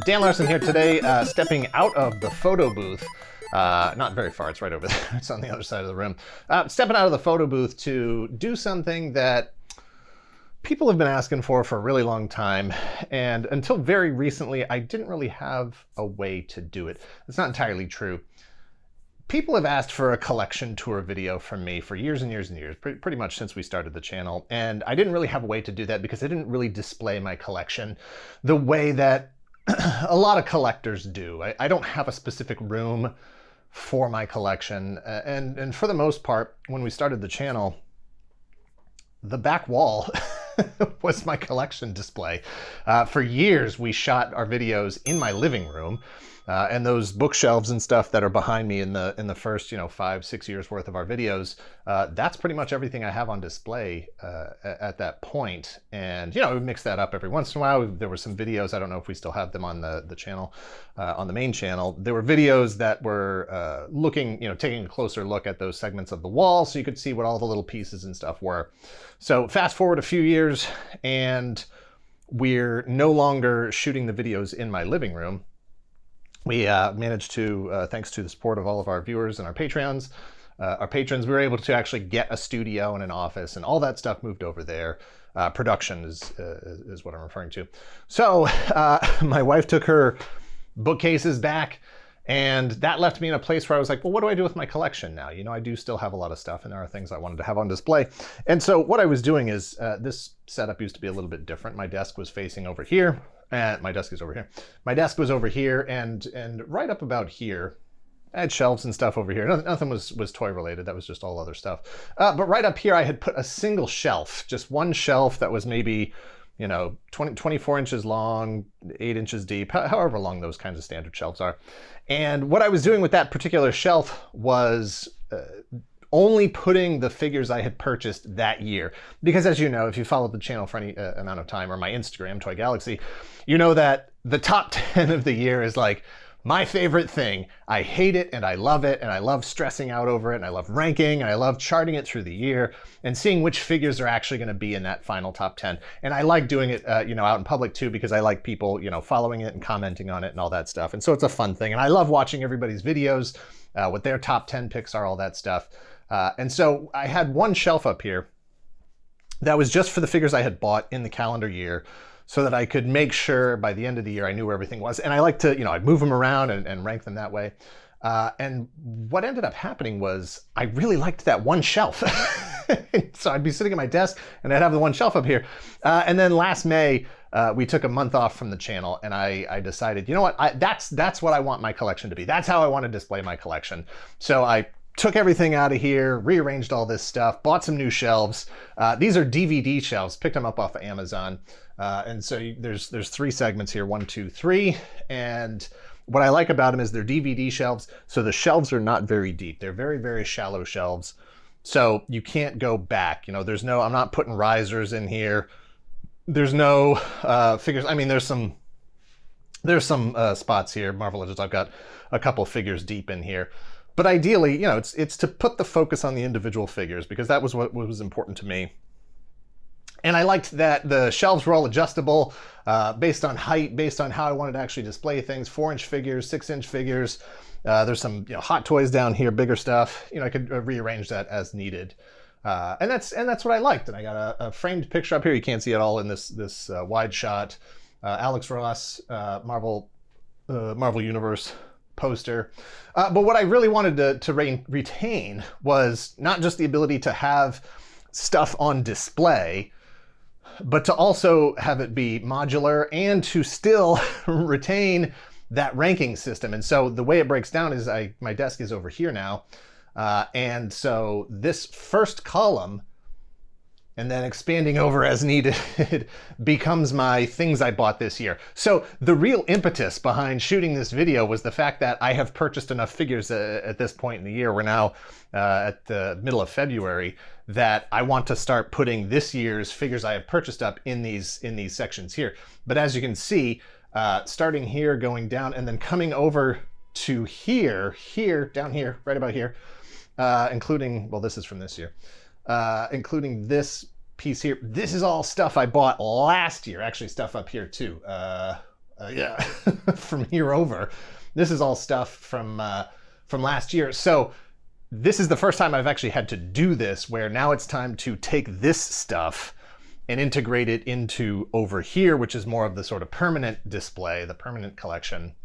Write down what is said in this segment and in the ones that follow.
Dan Larson here today, stepping out of the photo booth. Not very far, it's right over there. It's on the other side of the room. Stepping out of the photo booth to do something that people have been asking for a really long time. And until very recently, I didn't really have a way to do it. It's not entirely true. People have asked for a collection tour video from me for years and years and years, pretty much since we started the channel. And I didn't really have a way to do that because I didn't really display my collection the way that a lot of collectors do. I don't have a specific room for my collection. And for the most part, when we started the channel, the back wall was my collection display. For years, we shot our videos in my living room. And those bookshelves and stuff that are behind me in the first, 5-6 years worth of our videos, that's pretty much everything I have on display at that point. And, we mix that up every once in a while. There were some videos, I don't know if we still have them on the channel, on the main channel. There were videos that were looking, taking a closer look at those segments of the wall so you could see what all the little pieces and stuff were. So fast forward a few years and we're no longer shooting the videos in my living room. We managed to, thanks to the support of all of our viewers and our patrons, we were able to actually get a studio and an office, and all that stuff moved over there. Production is what I'm referring to. So my wife took her bookcases back, and that left me in a place where I was like, well, what do I do with my collection now? I do still have a lot of stuff, and there are things I wanted to have on display. And so what I was doing is, this setup used to be a little bit different. My desk was facing over here. And my desk is over here. My desk was over here, and right up about here, I had shelves and stuff over here. Nothing was toy related. That was just all other stuff. But right up here, I had put a single shelf, just one shelf that was maybe, 24 inches long, 8 inches deep, however long those kinds of standard shelves are. And what I was doing with that particular shelf was only putting the figures I had purchased that year. Because as you know, if you followed the channel for any amount of time, or my Instagram, Toy Galaxy, you know that the top 10 of the year is like my favorite thing. I hate it and I love it, and I love stressing out over it, and I love ranking, and I love charting it through the year and seeing which figures are actually going to be in that final top 10. And I like doing it, out in public too, because I like people, following it and commenting on it and all that stuff. And so it's a fun thing. And I love watching everybody's videos, what their top 10 picks are, all that stuff. And so I had one shelf up here that was just for the figures I had bought in the calendar year, so that I could make sure by the end of the year I knew where everything was. And I like to, I'd move them around and rank them that way. And what ended up happening was I really liked that one shelf. So I'd be sitting at my desk and I'd have the one shelf up here. And then last May, we took a month off from the channel, and I decided, that's what I want my collection to be. That's how I want to display my collection. So I took everything out of here, rearranged all this stuff, bought some new shelves. These are DVD shelves, picked them up off of Amazon. And so there's 3 segments here, 1, 2, 3. And what I like about them is they're DVD shelves. So the shelves are not very deep. They're very, very shallow shelves. So you can't go back. I'm not putting risers in here. There's no figures. I mean, there's some spots here, Marvel Legends. I've got a couple figures deep in here. But ideally, it's to put the focus on the individual figures, because that was what was important to me. And I liked that the shelves were all adjustable based on height, based on how I wanted to actually display things. 4-inch figures, 6-inch figures. There's some Hot Toys down here, bigger stuff. I could rearrange that as needed. And that's what I liked. And I got a framed picture up here. You can't see it all in this wide shot. Alex Ross, Marvel Universe poster. But what I really wanted to retain was not just the ability to have stuff on display, but to also have it be modular and to still retain that ranking system. And so the way it breaks down is my desk is over here now. And so this first column, and then expanding over as needed, becomes my things I bought this year. So the real impetus behind shooting this video was the fact that I have purchased enough figures at this point in the year. We're now at the middle of February, that I want to start putting this year's figures I have purchased up in these sections here. But as you can see, starting here, going down, and then coming over to here, down here, right about here, including, well, this is from this year, including this piece here. This is all stuff I bought last year. Actually, stuff up here too. yeah, from here over. This is all stuff from last year. So this is the first time I've actually had to do this, where now it's time to take this stuff and integrate it into over here, which is more of the sort of permanent display, the permanent collection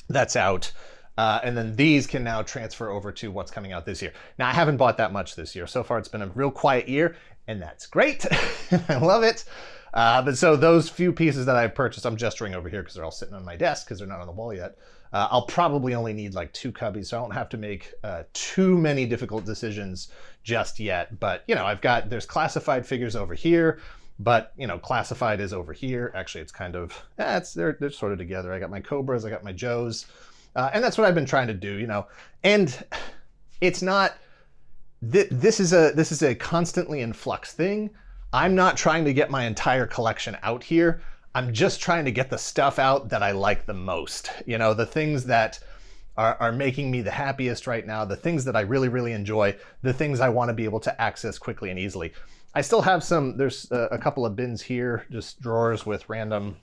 that's out. And then these can now transfer over to what's coming out this year. Now, I haven't bought that much this year. So far, it's been a real quiet year, and that's great. I love it. But so those few pieces that I've purchased, I'm gesturing over here because they're all sitting on my desk because they're not on the wall yet. I'll probably only need like 2 cubbies, so I don't have to make too many difficult decisions just yet. But, you know, there's classified figures over here, but, you know, classified is over here. Actually, it's kind of, they're sort of together. I got my Cobras, I got my Joes. And that's what I've been trying to do, you know, and it's not, this is a constantly in flux thing. I'm not trying to get my entire collection out here. I'm just trying to get the stuff out that I like the most. You know, the things that are making me the happiest right now, the things that I really, really enjoy, the things I want to be able to access quickly and easily. I still have there's a couple of bins here, just drawers with random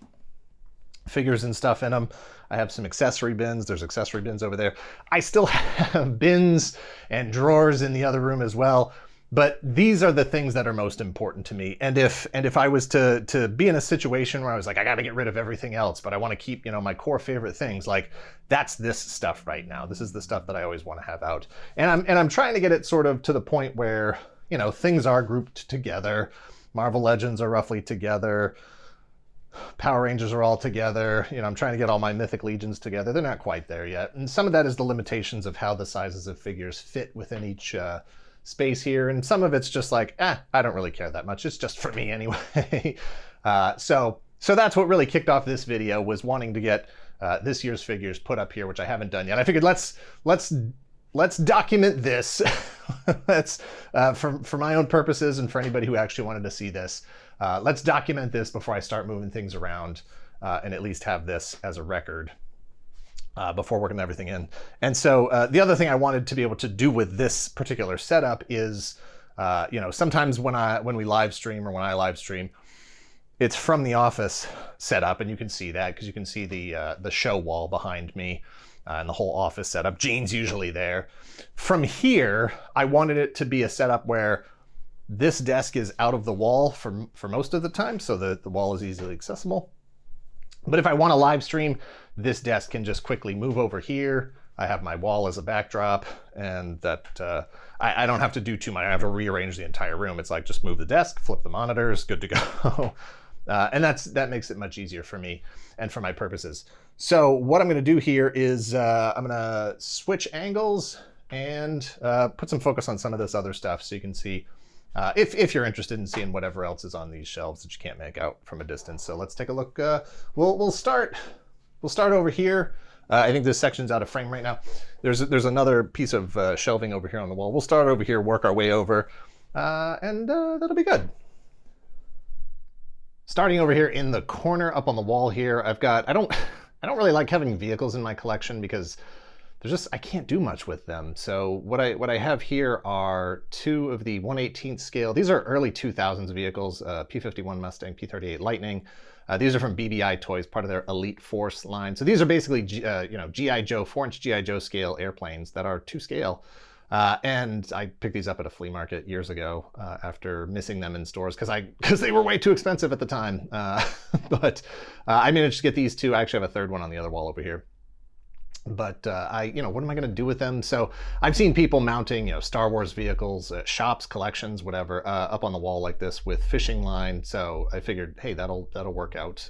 figures and stuff in them. I have some accessory bins. There's accessory bins over there. I still have bins and drawers in the other room as well. But these are the things that are most important to me. And if I was to be in a situation where I was like, I got to get rid of everything else, but I want to keep, you know, my core favorite things, like that's this stuff right now. This is the stuff that I always want to have out. And I'm trying to get it sort of to the point where, you know, things are grouped together. Marvel Legends are roughly together. Power Rangers are all together. You know, I'm trying to get all my Mythic Legions together. They're not quite there yet. And some of that is the limitations of how the sizes of figures fit within each space here. And some of it's just like, I don't really care that much. It's just for me anyway. So that's what really kicked off this video, was wanting to get this year's figures put up here, which I haven't done yet. I figured let's document this. Let's for my own purposes and for anybody who actually wanted to see this. Let's document this before I start moving things around and at least have this as a record before working everything in. And so the other thing I wanted to be able to do with this particular setup is, you know, sometimes when we live stream or when I live stream, it's from the office setup, and you can see that because you can see the show wall behind me and the whole office setup. Gene's usually there. From here, I wanted it to be a setup where this desk is out of the wall for most of the time, so the wall is easily accessible. But if I want to live stream, this desk can just quickly move over here. I have my wall as a backdrop, and that I don't have to do too much. I don't have to rearrange the entire room. It's like just move the desk, flip the monitors, good to go. And that makes it much easier for me and for my purposes. So what I'm going to do here is I'm going to switch angles and put some focus on some of this other stuff so you can see if you're interested in seeing whatever else is on these shelves that you can't make out from a distance. So let's take a look. We'll start over here. I think this section's out of frame right now. There's another piece of shelving over here on the wall. We'll start over here, work our way over, and that'll be good. Starting over here in the corner up on the wall here, I've got, I don't really like having vehicles in my collection because I can't do much with them. So what I have here are 2 of the 1/18 scale. These are early 2000s vehicles, P-51 Mustang, P-38 Lightning. These are from BBI Toys, part of their Elite Force line. So these are basically, you know, G.I. Joe, 4-inch G.I. Joe scale airplanes that are to scale. And I picked these up at a flea market years ago after missing them in stores because they were way too expensive at the time. But I managed to get these 2. I actually have a third one on the other wall over here. But you know, what am I going to do with them? So I've seen people mounting, you know, Star Wars vehicles, shops, collections, whatever, up on the wall like this with fishing line. So I figured, hey, that'll work out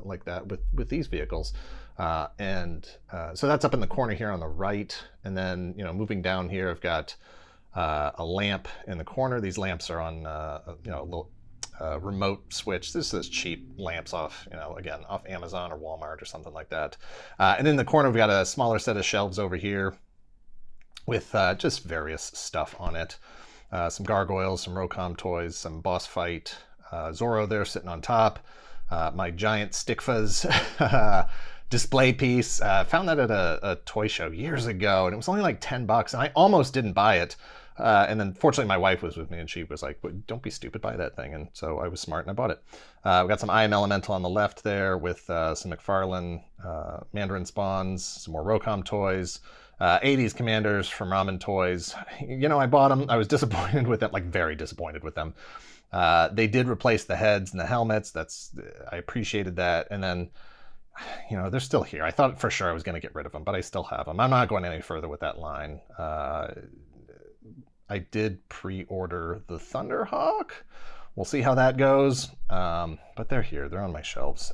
like that with these vehicles. So that's up in the corner here on the right. And then, you know, moving down here, I've got a lamp in the corner. These lamps are on, you know, a little remote switch. This is cheap lamps off, you know, again, off Amazon or Walmart or something like that. And in the corner, we've got a smaller set of shelves over here with just various stuff on it. Some gargoyles, some Rocom toys, some boss fight, Zorro there sitting on top. My giant Stickfuzz display piece. Found that at a toy show years ago, and it was only like $10, and I almost didn't buy it. And then fortunately my wife was with me and she was like, don't be stupid, buy that thing. And so I was smart and I bought it. We got some I Am Elemental on the left there with some McFarlane Mandarin Spawns, some more Rocom toys. 80s Commanders from Ramen Toys. You know, I bought them. I was disappointed with them, like very disappointed with them. They did replace the heads and the helmets. I appreciated that. And then, you know, they're still here. I thought for sure I was going to get rid of them, but I still have them. I'm not going any further with that line. I did pre-order the Thunderhawk. We'll see how that goes. But they're here. They're on my shelves.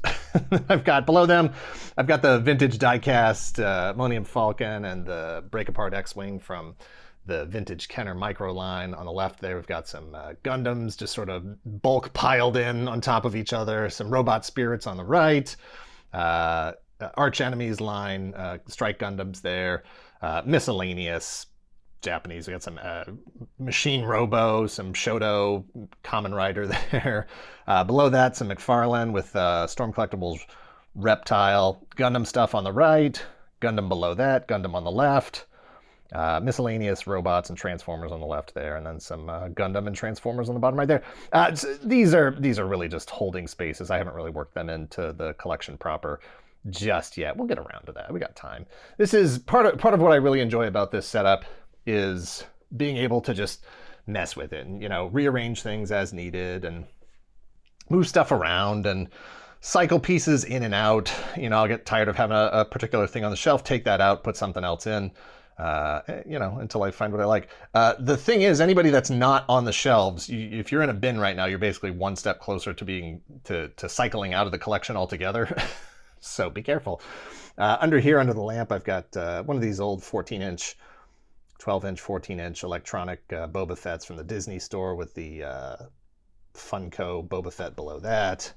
I've got below them, I've got the vintage diecast Millennium Falcon and the Break Apart X-Wing from the vintage Kenner Micro line. On the left there, we've got some Gundams just sort of bulk piled in on top of each other. Some Robot Spirits on the right. Arch Enemies line, Strike Gundams there. Miscellaneous Japanese. We got some Machine Robo, some Shoto Kamen Rider there. Below that, some McFarlane with Storm Collectibles Reptile. Gundam stuff on the right. Gundam below that. Gundam on the left. Miscellaneous robots and Transformers on the left there. And then some Gundam and Transformers on the bottom right there. These are really just holding spaces. I haven't really worked them into the collection proper just yet. We'll get around to that. We got time. This is part of what I really enjoy about this setup is being able to just mess with it and, you know, rearrange things as needed and move stuff around and cycle pieces in and out. You know, I'll get tired of having a particular thing on the shelf, take that out, put something else in, you know, until I find what I like. The thing is, anybody that's not on the shelves, if you're in a bin right now, you're basically one step closer to cycling out of the collection altogether. So be careful. Under here, under the lamp, I've got one of these old 14-inch 12-inch, 14-inch electronic Boba Fett's from the Disney store with the Funko Boba Fett below that.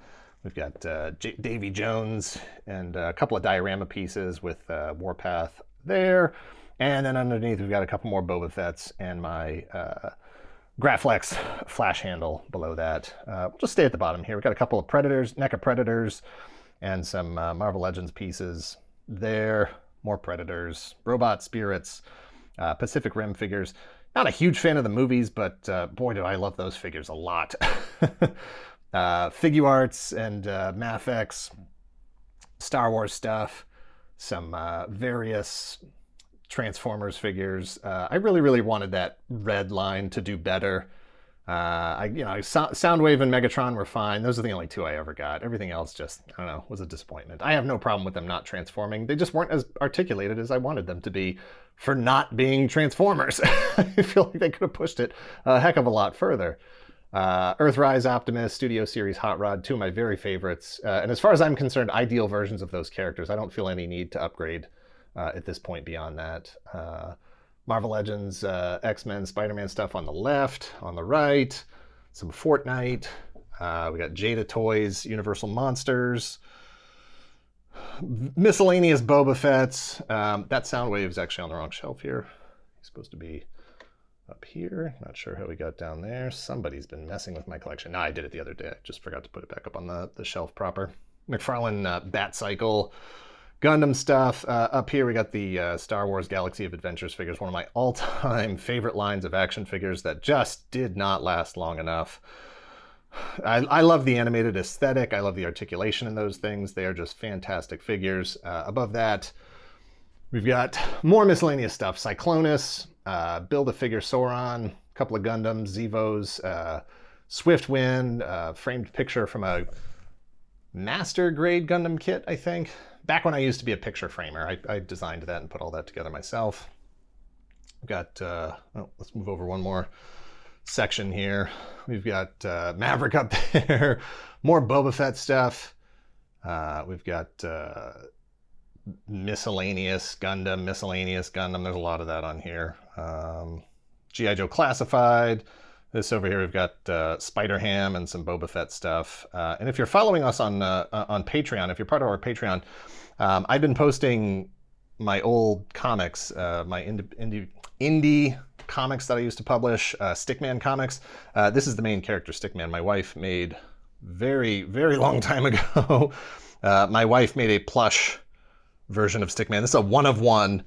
We've got Davy Jones and a couple of diorama pieces with Warpath there. And then underneath, we've got a couple more Boba Fett's and my Graflex flash handle below that. We'll just stay at the bottom here. We've got a couple of Predators, NECA Predators, and some Marvel Legends pieces there. More Predators, Robot Spirits, Pacific Rim figures. Not a huge fan of the movies, but boy, do I love those figures a lot. Figuarts and Mafex, Star Wars stuff, some various Transformers figures. I really wanted that red line to do better. Soundwave and Megatron were fine. Those are the only two I ever got. Everything else just, I don't know, was a disappointment. I have no problem with them not transforming. They just weren't as articulated as I wanted them to be for not being Transformers. I feel like they could have pushed it a heck of a lot further. Earthrise, Optimus, Studio Series Hot Rod, two of my very favorites. And as far as I'm concerned, ideal versions of those characters. I don't feel any need to upgrade at this point beyond that. Marvel Legends, X-Men, Spider-Man stuff on the left, on the right, some Fortnite. We got Jada Toys, Universal Monsters, miscellaneous Boba Fett's. That Soundwave is actually on the wrong shelf here. He's supposed to be up here. Not sure how we got down there. Somebody's been messing with my collection. No, I did it the other day. I just forgot to put it back up on the shelf proper. McFarlane Bat Cycle. Gundam stuff. Up here we got the Star Wars Galaxy of Adventures figures, one of my all-time favorite lines of action figures that just did not last long enough. I love the animated aesthetic. I love the articulation in those things. They are just fantastic figures. Above that, we've got more miscellaneous stuff. Cyclonus, Build-A-Figure Sauron, a couple of Gundams, Zevos, Swiftwind, framed picture from a master grade Gundam kit, I think. Back when I used to be a picture framer, I designed that and put all that together myself. We've got, let's move over one more section here. We've got Maverick up there, more Boba Fett stuff. We've got miscellaneous Gundam. There's a lot of that on here. G.I. Joe Classified. This over here, we've got Spider-Ham and some Boba Fett stuff. And if you're following us on Patreon, if you're part of our Patreon, I've been posting my old comics, my indie comics that I used to publish, Stickman comics. This is the main character, Stickman. My wife made very long time ago. My wife made a plush version of Stickman. This is a one of one.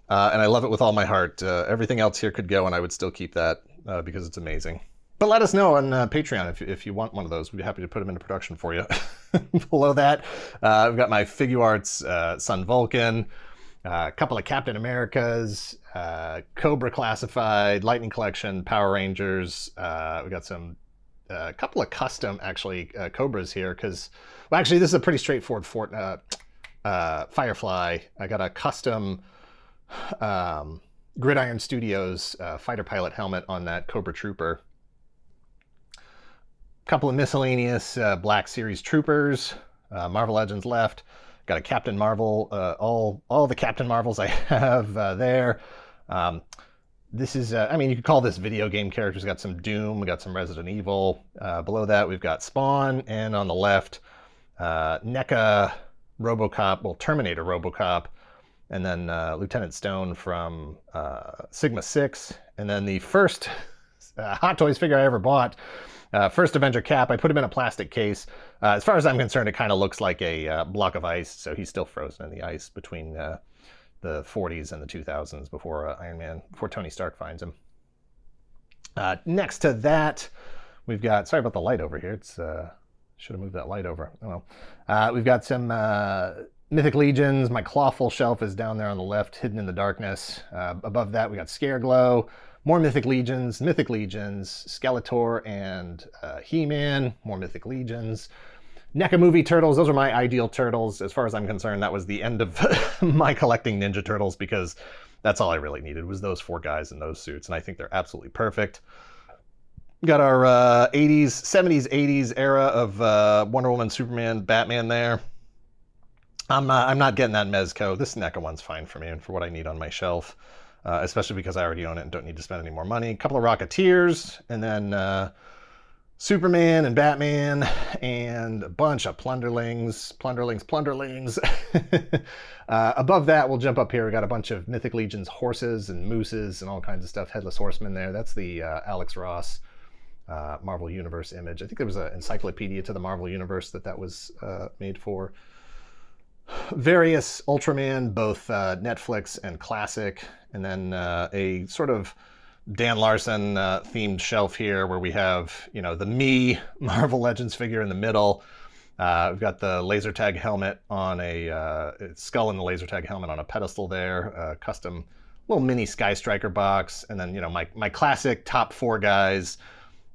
And I love it with all my heart. Everything else here could go, and I would still keep that because it's amazing. But let us know on Patreon if you want one of those. We'd be happy to put them into production for you. Below that, we've got my Figuarts Sun Vulcan, a couple of Captain Americas, Cobra Classified, Lightning Collection, Power Rangers. We got some a couple of custom actually Cobras here because, well, actually this is a pretty straightforward Firefly. I got a custom Gridiron Studios fighter pilot helmet on that Cobra Trooper. Couple of miscellaneous Black Series Troopers, Marvel Legends left. Got a Captain Marvel, all the Captain Marvels I have there. This is, I mean, you could call this video game characters. We got some Doom, we got some Resident Evil. Below that, we've got Spawn, and on the left, NECA RoboCop, well, Terminator RoboCop, and then Lieutenant Stone from Sigma 6, and then the first Hot Toys figure I ever bought. First Avenger Cap, I put him in a plastic case. As far as I'm concerned, it kind of looks like a block of ice, so he's still frozen in the ice between the 40s and the 2000s before Iron Man, before Tony Stark finds him. Next to that, we've got, sorry about the light over here. It's should have moved that light over. Oh well. We've got some Mythic Legions. My Clawful shelf is down there on the left, hidden in the darkness. Above that, we got Scareglow. More Mythic Legions, Skeletor, and He-Man. More Mythic Legions. NECA movie turtles, those are my ideal turtles. As far as I'm concerned, that was the end of my collecting Ninja Turtles because that's all I really needed was those 4 guys in those suits, and I think they're absolutely perfect. Got our 80s, 70s, 80s era of Wonder Woman, Superman, Batman there. I'm not getting that Mezco. This NECA one's fine for me and for what I need on my shelf. Especially because I already own it and don't need to spend any more money. A couple of Rocketeers, and then Superman and Batman, and a bunch of Plunderlings. Above that, we'll jump up here. We got a bunch of Mythic Legions horses and mooses and all kinds of stuff. Headless Horseman there. That's the Alex Ross Marvel Universe image. I think there was an encyclopedia to the Marvel Universe that was made for. Various Ultraman, both Netflix and classic, and then a sort of Dan Larson themed shelf here where we have, you know, the Me Marvel Legends figure in the middle. We've got the laser tag helmet on a skull and the laser tag helmet on a pedestal there, custom little mini Sky Striker box, and then, you know, my classic top 4 guys,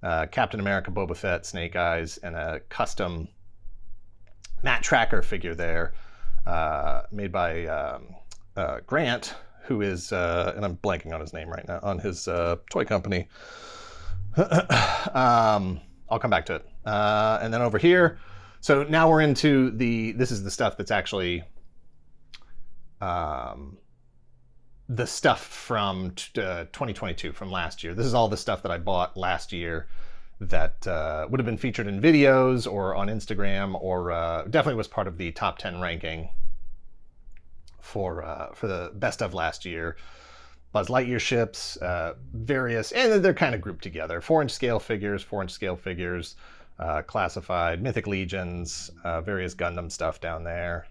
Captain America, Boba Fett, Snake Eyes, and a custom Matt Tracker figure there. Made by Grant, who is, and I'm blanking on his name right now, on his toy company. I'll come back to it. And then over here, so now we're into this is the stuff that's actually the stuff from 2022, from last year. This is all the stuff that I bought last year that would have been featured in videos or on Instagram, or definitely was part of the top 10 ranking for the best of last year. Buzz Lightyear ships, various, and they're kind of grouped together. 4-inch scale figures, classified, Mythic Legions, various Gundam stuff down there.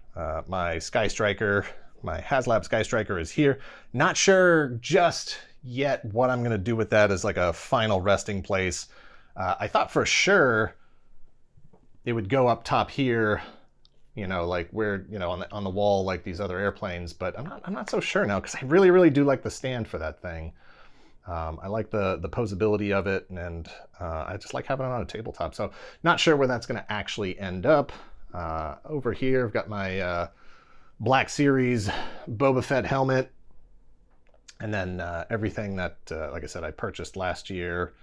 My Sky Striker, my HasLab Sky Striker is here. Not sure just yet what I'm going to do with that as like a final resting place. I thought for sure it would go up top here, you know, like where, you know, on the wall like these other airplanes, but I'm not so sure now because I really do like the stand for that thing. I like the posability of it, and I just like having it on a tabletop. So not sure where that's going to actually end up. Over here, I've got my Black Series Boba Fett helmet, and then everything that, like I said, I purchased last year.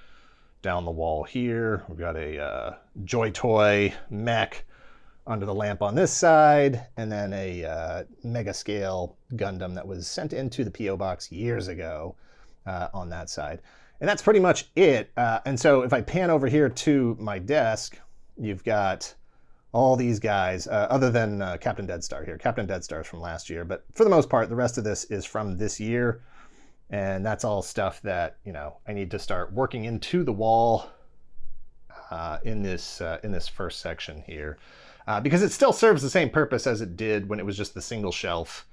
Down the wall here, we've got a Joy Toy mech under the lamp on this side, and then a mega scale Gundam that was sent into the P.O. box years ago on that side. And that's pretty much it. And so if I pan over here to my desk, you've got all these guys, other than Captain Deadstar here. Captain Deadstar is from last year, but for the most part, the rest of this is from this year. And that's all stuff that, you know, I need to start working into the wall in this first section here, because it still serves the same purpose as it did when it was just the single shelf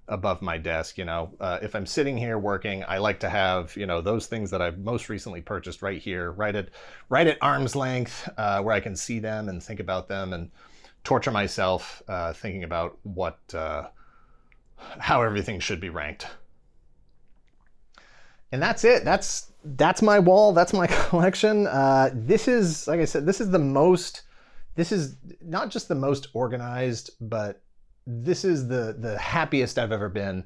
above my desk. If I'm sitting here working, I like to have, those things that I've most recently purchased right here, right at arm's length, where I can see them and think about them and torture myself thinking about how everything should be ranked. And that's it. That's my wall. That's my collection. This is, like I said, this is not just the most organized, but this is the happiest I've ever been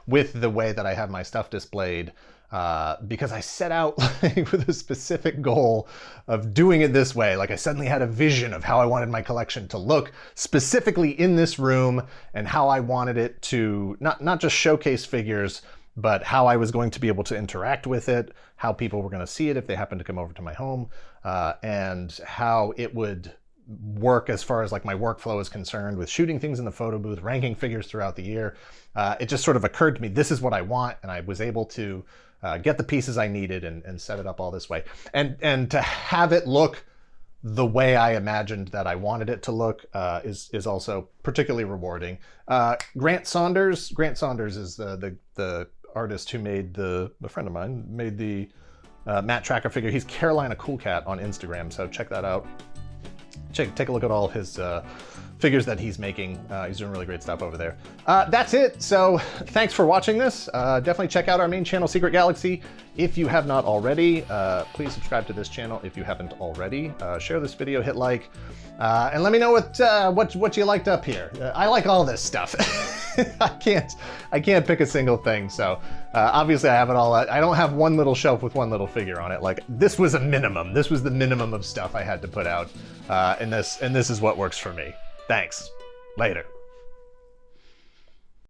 with the way that I have my stuff displayed, because I set out with a specific goal of doing it this way. Like I suddenly had a vision of how I wanted my collection to look specifically in this room, and how I wanted it to not just showcase figures, but how I was going to be able to interact with it, how people were going to see it if they happened to come over to my home, and how it would work as far as like my workflow is concerned with shooting things in the photo booth, ranking figures throughout the year. It just sort of occurred to me, this is what I want, and I was able to get the pieces I needed and set it up all this way. And to have it look the way I imagined that I wanted it to look is also particularly rewarding. Grant Saunders is the artist who made a friend of mine made the Matt Tracker figure. He's Carolina Cool Cat on Instagram, so check that out. Take a look at all his figures that he's making. He's doing really great stuff over there. That's it. So thanks for watching this. Definitely check out our main channel, Secret Galaxy, if you have not already. Please subscribe to this channel if you haven't already. Share this video, hit like, and let me know what you liked up here. I like all this stuff. I can't pick a single thing. So obviously I have it all. I don't have one little shelf with one little figure on it. Like, this was a minimum. This was the minimum of stuff I had to put out, and this is what works for me. Thanks. Later.